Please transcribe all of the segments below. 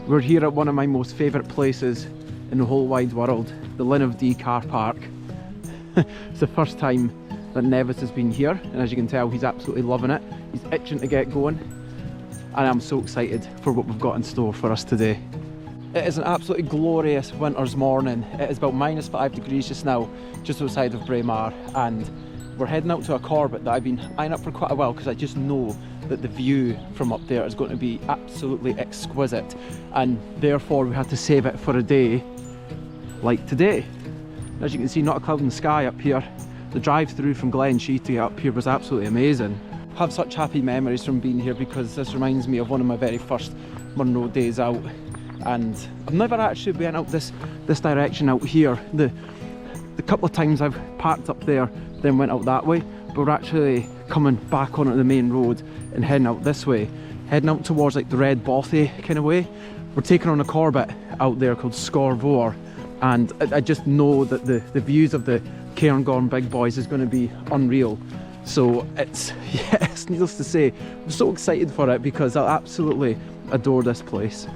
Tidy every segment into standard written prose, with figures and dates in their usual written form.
We're here at one of my most favourite places in the whole wide world, the Linn of Dee car park. It's the first time that Nevis has been here, and as you can tell, he's absolutely loving it. He's itching to get going, and I'm so excited for what we've got in store for us today. It is an absolutely glorious winter's morning. It is about -5 degrees just now, just outside of Braemar, and we're heading out to a Corbett that I've been eyeing up for quite a while because I just know that the view from up there is going to be absolutely exquisite, and therefore we had to save it for a day like today. As you can see, not a cloud in the sky up here. The drive through from Glen Shee to get up here was absolutely amazing. I have such happy memories from being here because this reminds me of one of my very first Munro days out, and I've never actually been out this direction out here. The couple of times I've parked up there then went out that way, but we're actually coming back onto the main road and heading out this way, heading out towards like the Red Bothy kind of way. We're taking on a Corbett out there called Sgòr, and I just know that the views of the Cairngorm big boys is going to be unreal. So it's, yes, needless to say, I'm so excited for it because I absolutely adore this place.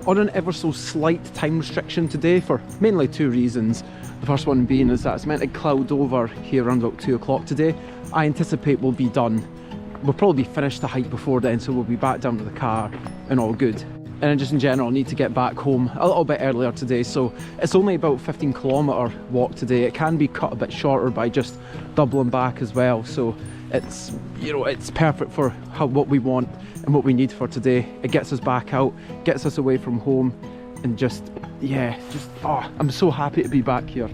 On an ever so slight time restriction today for mainly two reasons. The first one being is that it's meant to cloud over here around about 2 o'clock today. I anticipate we'll be done. We'll probably be finished the hike before then, so we'll be back down to the car and all good. And just in general, I need to get back home a little bit earlier today, so it's only about 15-kilometre walk today. It can be cut a bit shorter by just doubling back as well, so it's, you know, it's perfect for what we want and what we need for today. It gets us back out, gets us away from home, and I'm so happy to be back here.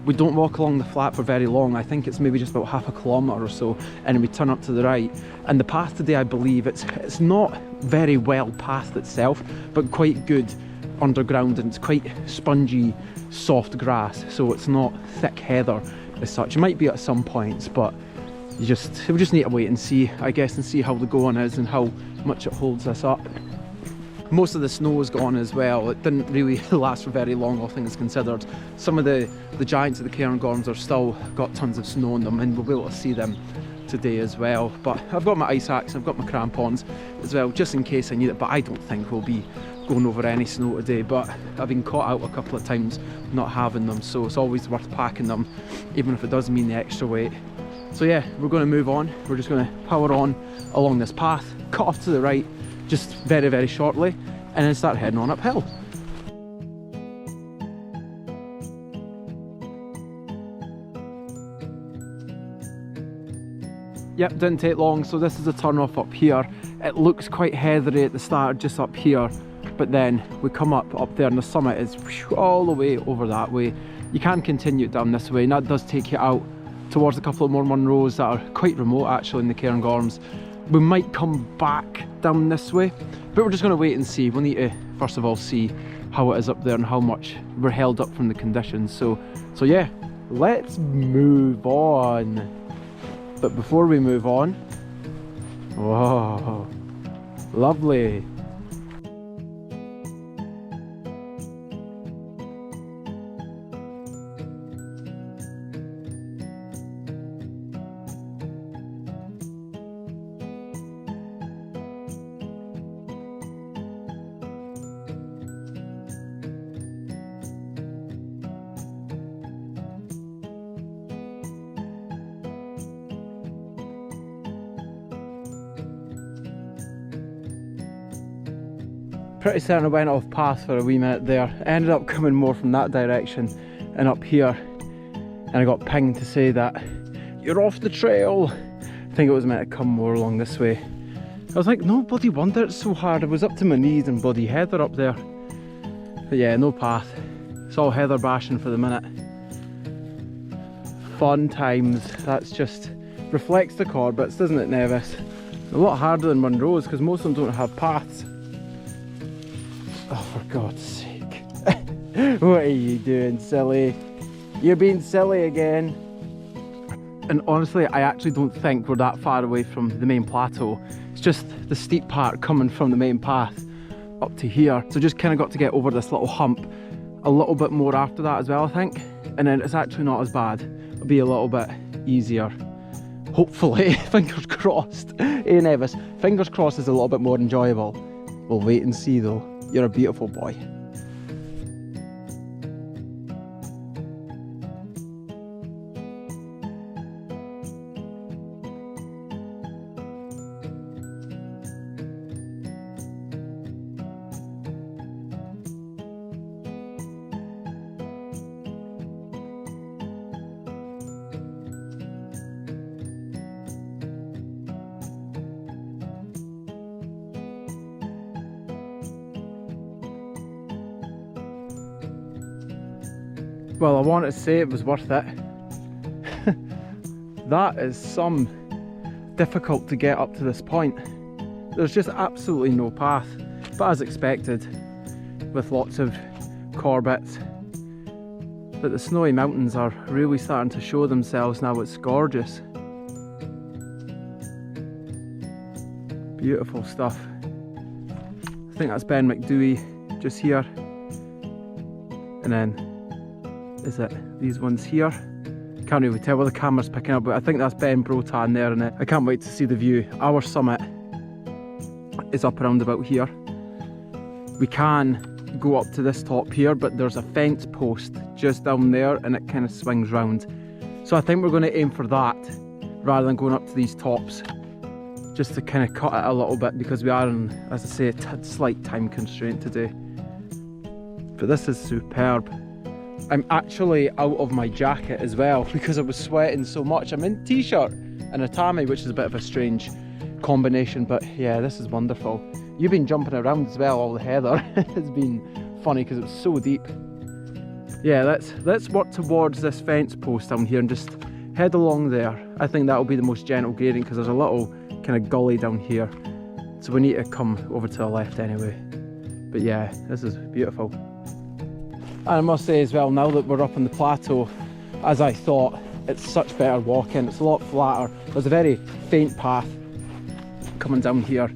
We don't walk along the flat for very long. I think it's maybe just about half a kilometre or so, and then we turn up to the right. And the path today, I believe, it's not very well pathed itself, but quite good underground, and it's quite spongy, soft grass, so it's not thick heather as such. It might be at some points, but we just need to wait and see, I guess, and see how the going is and how much it holds us up. Most of the snow is gone as well. It didn't really last for very long, all things considered. Some of the giants of the Cairngorms are still got tons of snow on them, and we'll be able to see them today as well. But I've got my ice axe, I've got my crampons as well, just in case I need it. But I don't think we'll be going over any snow today, but I've been caught out a couple of times not having them, so it's always worth packing them, even if it does mean the extra weight. So yeah, we're going to move on. We're just going to power on along this path, cut off to the right just very, very shortly, and then start heading on uphill. Yep, didn't take long. So this is a turn off up here. It looks quite heathery at the start, just up here, but then we come up there, and the summit is all the way over that way. You can continue down this way, and that does take you out towards a couple of more Munros that are quite remote actually in the Cairngorms. We might come back down this way, but we're just going to wait and see. We'll need to first of all see how it is up there and how much we're held up from the conditions. So yeah, let's move on. But before we move on, whoa, lovely. Pretty certain I went off path for a wee minute there. I ended up coming more from that direction and up here, and I got pinged to say that you're off the trail. I think it was meant to come more along this way. I was like, no bloody wonder it's so hard. I was up to my knees in bloody heather up there. But yeah, no path. It's all heather bashing for the minute. Fun times. That's just reflects the Corbetts, doesn't it, Nevis? A lot harder than Munros because most of them don't have paths. Oh, for God's sake. What are you doing, silly? You're being silly again. And honestly, I actually don't think we're that far away from the main plateau. It's just the steep part coming from the main path up to here. So just kind of got to get over this little hump a little bit more after that as well, I think. And then it's actually not as bad. It'll be a little bit easier. Hopefully, fingers crossed. Hey Nevis, fingers crossed is a little bit more enjoyable. We'll wait and see though. You're a beautiful boy. Well, I wanted to say it was worth it. That is some difficult to get up to this point. There's just absolutely no path, but as expected, with lots of Corbetts. But the snowy mountains are really starting to show themselves now. It's gorgeous. Beautiful stuff. I think that's Ben McDooey just here. And then is it these ones here? Can't really tell where the camera's picking up, but I think that's Ben Brotan there, and I can't wait to see the view. Our summit is up around about here. We can go up to this top here, but there's a fence post just down there and it kind of swings round. So I think we're going to aim for that rather than going up to these tops, just to kind of cut it a little bit, because we are in, as I say, a slight time constraint today. But this is superb. I'm actually out of my jacket as well because I was sweating so much. I'm in t-shirt and a tammy, which is a bit of a strange combination, but yeah, this is wonderful. You've been jumping around as well, all the heather. It's been funny because it's so deep. Yeah, let's work towards this fence post down here and just head along there. I think that'll be the most gentle gradient because there's a little kind of gully down here, so we need to come over to the left anyway. But yeah, this is beautiful. And I must say as well, now that we're up on the plateau, as I thought, it's such better walking. It's a lot flatter. There's a very faint path coming down here,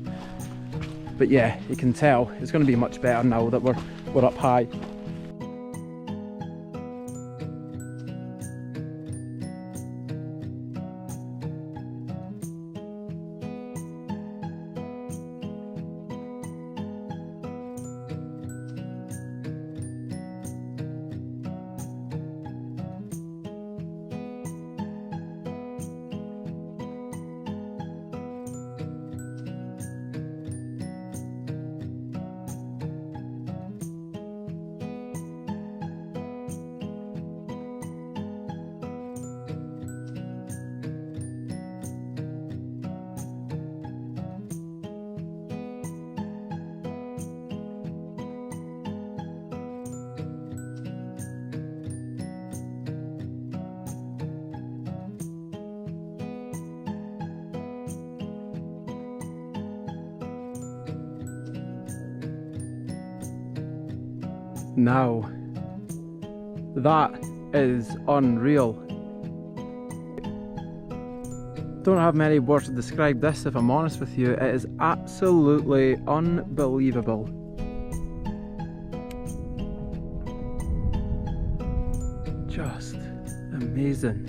but yeah, you can tell it's going to be much better now that we're up high. Now, that is unreal. Don't have many words to describe this, if I'm honest with you. It is absolutely unbelievable. Just amazing.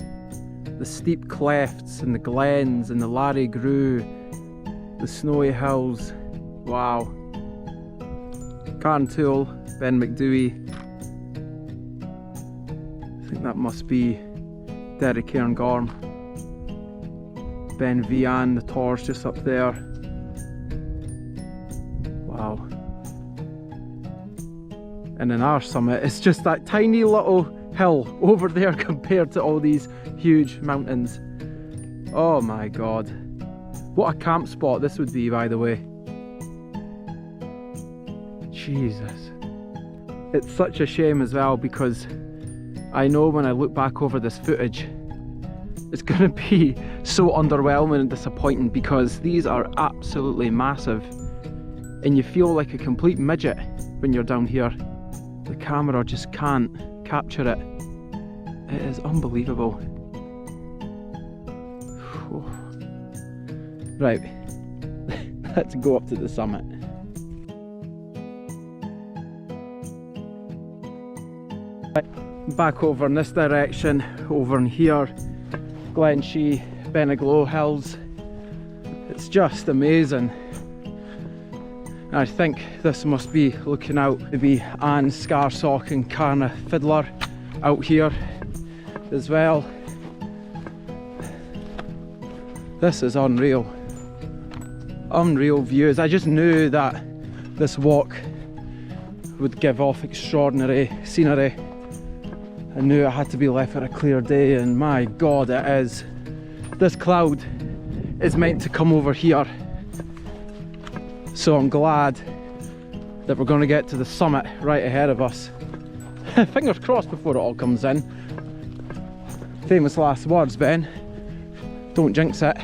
The steep clefts and the glens and the Larry Grew, the snowy hills. Wow. Cairngorm, Ben McDooey. I think that must be Derry Cairngorm. Ben Vian, the Tor's just up there. Wow. And then our summit, it's just that tiny little hill over there compared to all these huge mountains. Oh my god. What a camp spot this would be, by the way. Jesus. It's such a shame as well, because I know when I look back over this footage, it's going to be so underwhelming and disappointing, because these are absolutely massive and you feel like a complete midget when you're down here. The camera just can't capture it. It is unbelievable. Right, let's go up to the summit. Back over in this direction, over in here, Glenshee, Benaglow Hills. It's just amazing. I think this must be looking out to be Anne Scarsock and Carna Fiddler out here as well. This is unreal. Unreal views. I just knew that this walk would give off extraordinary scenery. I knew it had to be left for a clear day, and my god, it is. This cloud is meant to come over here, so I'm glad that we're going to get to the summit right ahead of us. Fingers crossed before it all comes in. Famous last words, Ben. Don't jinx it.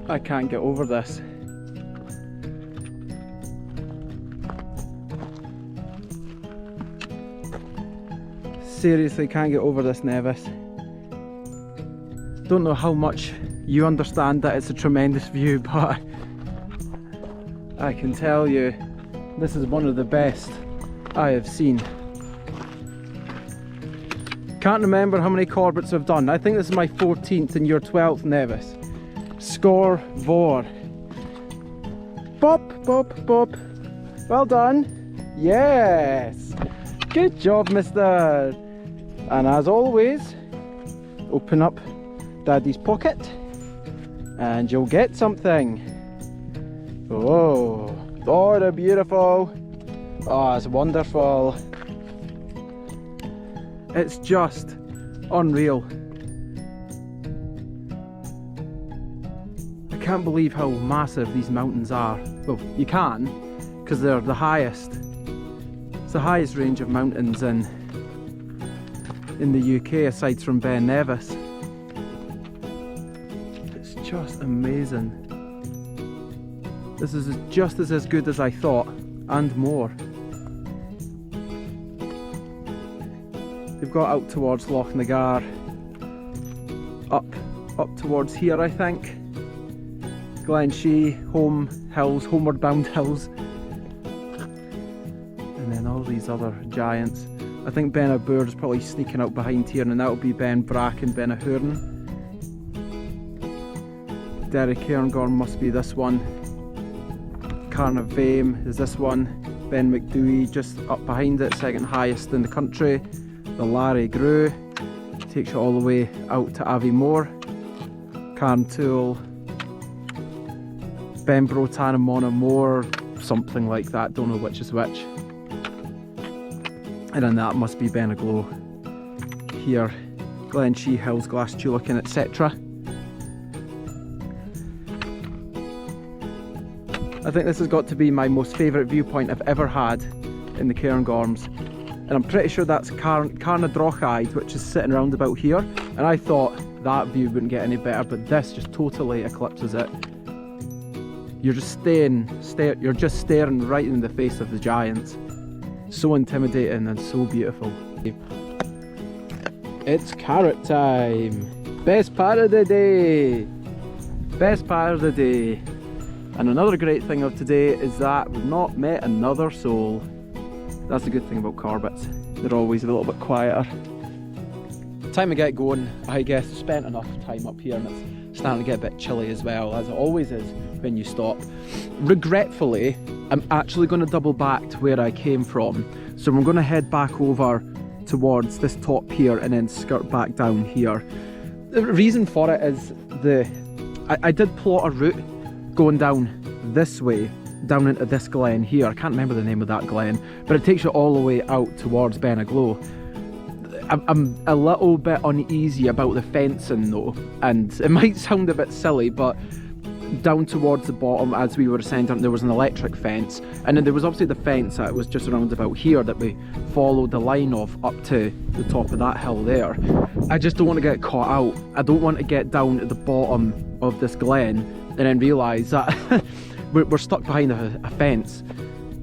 I can't get over this. Seriously, can't get over this, Nevis. Don't know how much you understand that it's a tremendous view, but I can tell you this is one of the best I have seen. Can't remember how many Corbetts I've done. I think this is my 14th and your 12th, Nevis. Sgòr vor. Bop, bop, bop. Well done. Yes. Good job, mister. And as always, open up Daddy's pocket and you'll get something. Oh, oh, they're beautiful. Oh, it's wonderful. It's just unreal. I can't believe how massive these mountains are. Well, you can, because they're the highest. It's the highest range of mountains in the UK aside from Ben Nevis. It's just amazing. This is just as good as I thought, and more. They've got out towards Loch Nagar, up towards here I think. Glen Shee, home hills, homeward bound hills. And then all these other giants. I think Ben Abour is probably sneaking out behind here, and that'll be Ben Brack and Ben Ahurn. Derry Cairngorm must be this one. Carna Vame is this one. Ben McDowie just up behind it, second highest in the country. The Larry Grew takes you all the way out to Aviemore. Carntool, Bembro Tanamona Moor, something like that, don't know which is which. And then that must be Benaglow here, Glen Shee Hills, Glastulican, etc. I think this has got to be my most favourite viewpoint I've ever had in the Cairngorms. And I'm pretty sure that's Carna Drochaid, which is sitting around about here. And I thought that view wouldn't get any better, but this just totally eclipses it. You're just staring right in the face of the giants. So intimidating and so beautiful. It's carrot time. Best part of the day. Best part of the day. And another great thing of today is that we've not met another soul. That's the good thing about Corbetts. They're always a little bit quieter. Time to get going, I guess. Spent enough time up here and it's starting to get a bit chilly as well, as it always is when you stop. Regretfully, I'm actually going to double back to where I came from. So we're going to head back over towards this top here and then skirt back down here. The reason for it is I did plot a route going down this way, down into this glen here. I can't remember the name of that glen, but it takes you all the way out towards Benaglow. I'm a little bit uneasy about the fencing though, and it might sound a bit silly, but down towards the bottom as we were ascending there was an electric fence, and then there was obviously the fence that was just around about here that we followed the line of up to the top of that hill there. I just don't want to get caught out. I don't want to get down at the bottom of this glen and then realise that we're stuck behind a fence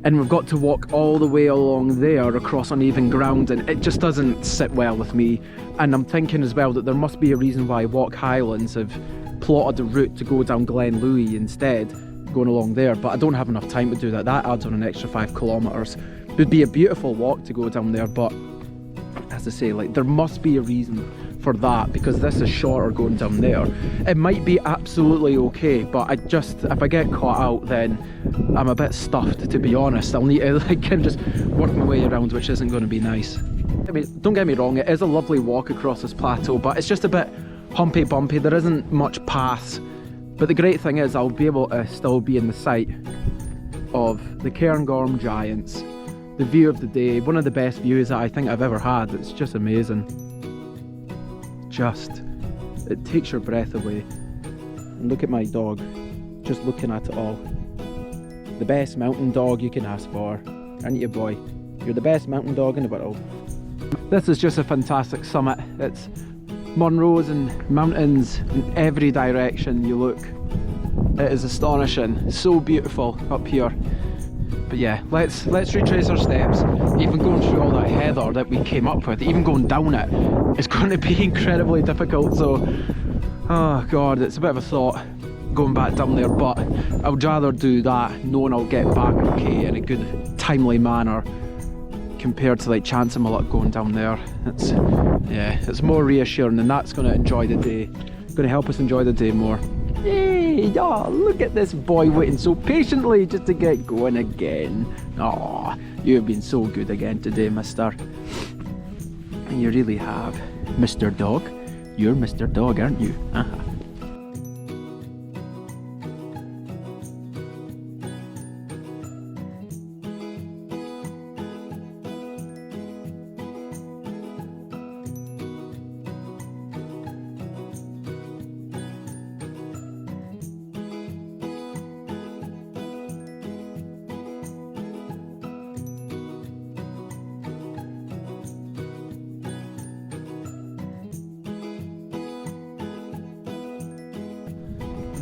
and we've got to walk all the way along there across uneven ground, and it just doesn't sit well with me. And I'm thinking as well that there must be a reason why Walk Highlands have plotted the route to go down Glen Louis instead, going along there, but I don't have enough time to do that. That adds on an extra 5 kilometres. It would be a beautiful walk to go down there, but as I say, like, there must be a reason for that, because this is shorter going down there. It might be absolutely okay, but if I get caught out, then I'm a bit stuffed, to be honest. I'll need to like just work my way around, which isn't going to be nice. I mean, don't get me wrong, it is a lovely walk across this plateau, but it's just a bit humpy bumpy. There isn't much paths, but the great thing is I'll be able to still be in the sight of the Cairngorm giants. The view of the day, one of the best views that I think I've ever had. It's just amazing. It takes your breath away. And look at my dog, just looking at it all. The best mountain dog you can ask for, aren't you, boy? You're the best mountain dog in the world. This is just a fantastic summit. It's Munros and mountains in every direction you look. It is astonishing, so beautiful up here. But yeah, let's retrace our steps. Even going through all that heather that we came up with, even going down it, is going to be incredibly difficult. So, oh god, it's a bit of a thought going back down there, but I would rather do that knowing I'll get back okay in a good, timely manner, compared to like chancing my luck going down there. It's more reassuring, and that's going to enjoy the day. Going to help us enjoy the day more. Yay! Oh, look at this boy waiting so patiently just to get going again. Oh, you've been so good again today, mister. And you really have. Mr. Dog. You're Mr. Dog, aren't you?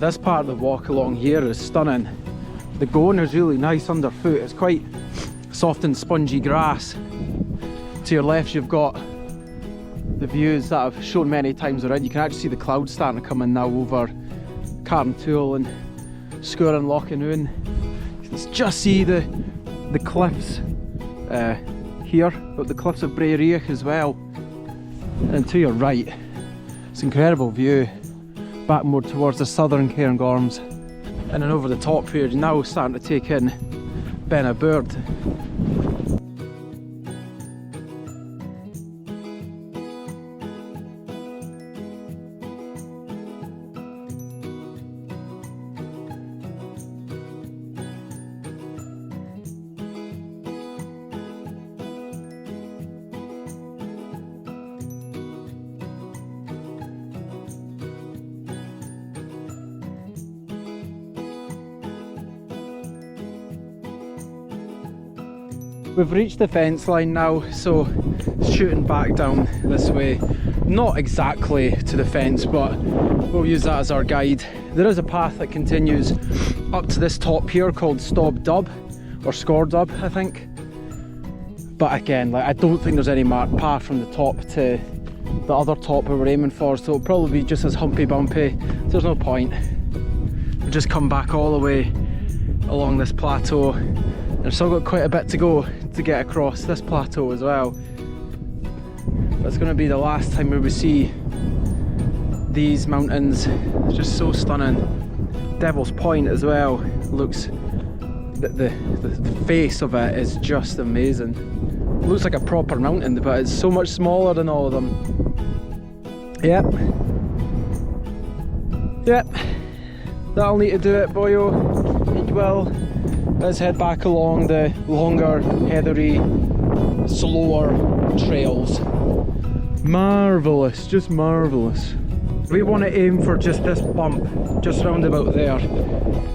This part of the walk along here is stunning. The going is really nice underfoot. It's quite soft and spongy grass. To your left you've got the views that I've shown many times already. You can actually see the clouds starting to come in now over Carntool and Sgòr and Lochanoon. You can just see the cliffs here, but the cliffs of Bray Riach as well. And to your right, it's an incredible view. Back more towards the southern Cairngorms, and then over the top here you're now starting to take in Benabird. We've reached the fence line now, so shooting back down this way. Not exactly to the fence, but we'll use that as our guide. There is a path that continues up to this top here called Stob Dub, or Sgòr Dub, I think. But again, like, I don't think there's any marked path from the top to the other top we were aiming for, so it'll probably be just as humpy bumpy. There's no point. We'll just come back all the way along this plateau. I've still got quite a bit to go to get across this plateau as well. That's going to be the last time we will see these mountains. It's just so stunning. Devil's Point as well looks, the face of it is just amazing. It looks like a proper mountain, but it's so much smaller than all of them. Yep, Yep, that'll need to do it, boyo. It will. Let's head back along the longer, heathery, slower trails. Marvellous, just marvellous. We want to aim for just this bump, just round about there.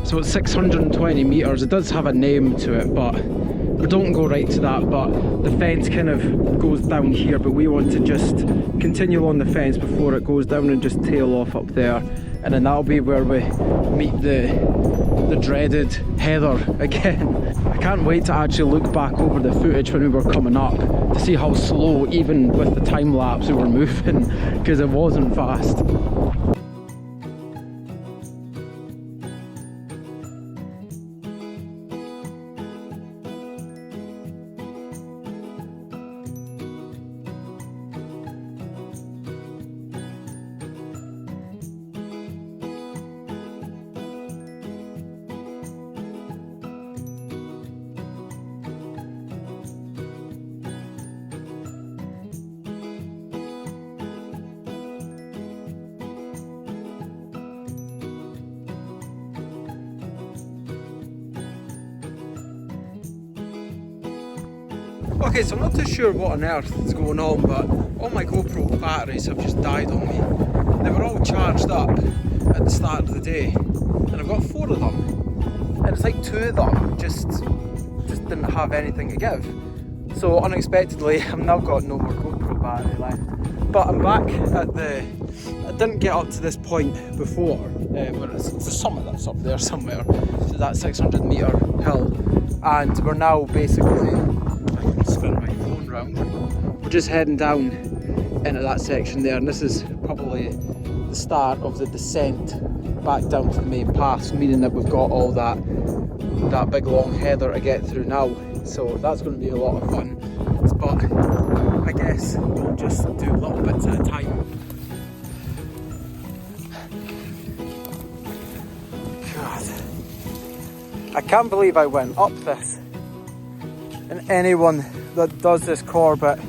So it's 620 metres. It does have a name to it, but we don't go right to that. But the fence kind of goes down here, but we want to just continue on the fence before it goes down and just tail off up there. And then that'll be where we meet the dreaded heather again. I can't wait to actually look back over the footage when we were coming up to see how slow, even with the time lapse, we were moving, because it wasn't fast. Okay, so I'm not too sure what on earth is going on, but all my GoPro batteries have just died on me. They were all charged up at the start of the day, and I've got 4 of them, and it's like 2 of them just didn't have anything to give. So unexpectedly, I've now got no more GoPro battery left. But I'm back at I didn't get up to this point before, where it's a summit that's up there somewhere, so that 600 metre hill, and we're now basically, spin my phone round. We're just heading down into that section there, and this is probably the start of the descent back down to the main path, meaning that we've got all that big long heather to get through now. So that's going to be a lot of fun. But I guess we'll just do little bits at a time. God, I can't believe I went up this. And anyone that does this Corbett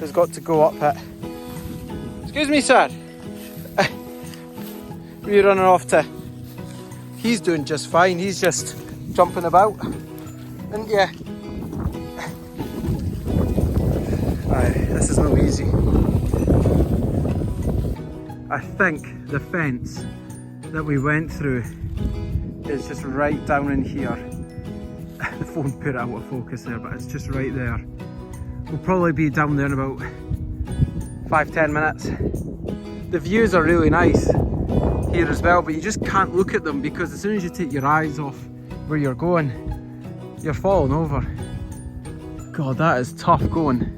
has got to go up it. Excuse me, sir. Were you running off to? He's doing just fine. He's just jumping about. And yeah. This is no easy. I think the fence that we went through is just right down in here. The phone put it out of focus there, but it's just right there. We'll probably be down there in about 5-10 minutes. The views are really nice here as well, but you just can't look at them because as soon as you take your eyes off where you're going, you're falling over. God, that is tough going.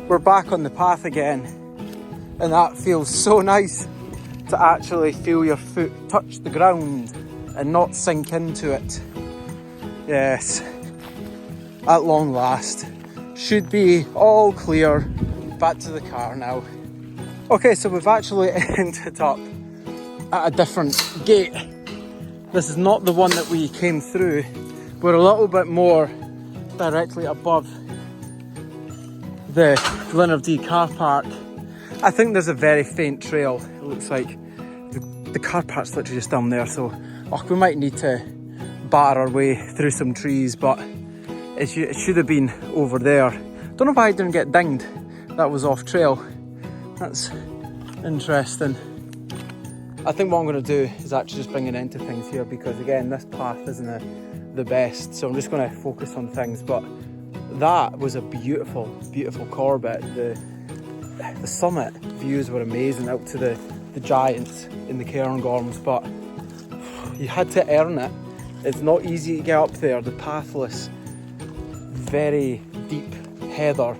We're back on the path again, and that feels so nice to actually feel your foot touch the ground and not sink into it. Yes, at long last. Should be all clear. Back to the car now. Okay, so we've actually ended up at a different gate. This is not the one that we came through. We're a little bit more directly above the Glenardee car park. I think there's a very faint trail. It looks like the car park's literally just down there, so we might need to batter our way through some trees, but it should have been over there. Don't know why I didn't get dinged. That was off trail. That's interesting. I think what I'm going to do is actually just bring an end to things here, because again, this path isn't the best, so I'm just going to focus on things. But that was a beautiful, beautiful Corbett. The summit views were amazing out to the giants in the Cairngorms, but you had to earn it. It's not easy to get up there. The pathless, very deep heather,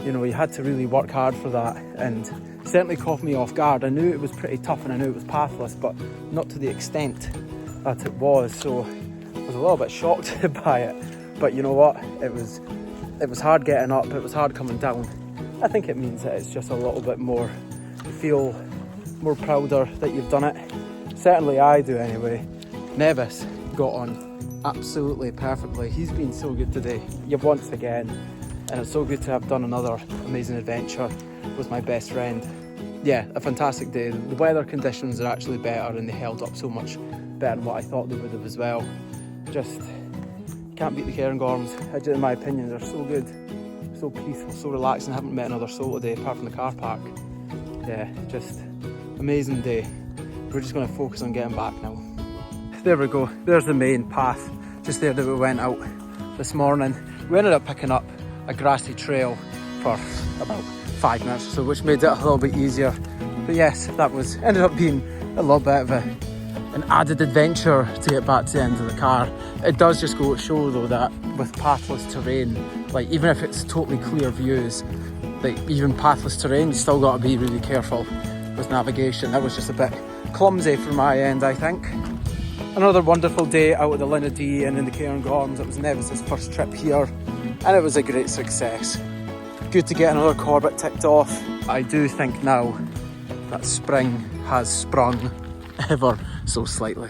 you know, you had to really work hard for that, and certainly caught me off guard. I knew it was pretty tough and I knew it was pathless, but not to the extent that it was, so I was a little bit shocked by it. But you know what, it was hard getting up, it was hard coming down. I think it means that it's just a little bit more, you feel more prouder that you've done it. Certainly I do anyway. Nevis got on absolutely perfectly. He's been so good today, once again, and it's so good to have done another amazing adventure with my best friend. yeah, a fantastic day. The weather conditions are actually better and they held up so much better than what I thought they would have as well. Just can't beat the Cairngorms. In my opinion, they're so good, so peaceful, so relaxing. I haven't met another soul today apart from the car park. Yeah, just amazing day. We're just going to focus on getting back now. There we go, there's the main path, just there that we went out this morning. We ended up picking up a grassy trail for about 5 minutes or so, which made it a little bit easier. But yes, that ended up being a little bit of an added adventure to get back to the end of the car. It does just go to show though that with pathless terrain, like even if it's totally clear views, like even pathless terrain, you still got to be really careful with navigation. That was just a bit clumsy from my end, I think. Another wonderful day out at the Linn Dee and in the Cairngorms. It was Nevis's first trip here and it was a great success. Good to get another Corbett ticked off. I do think now that spring has sprung ever so slightly.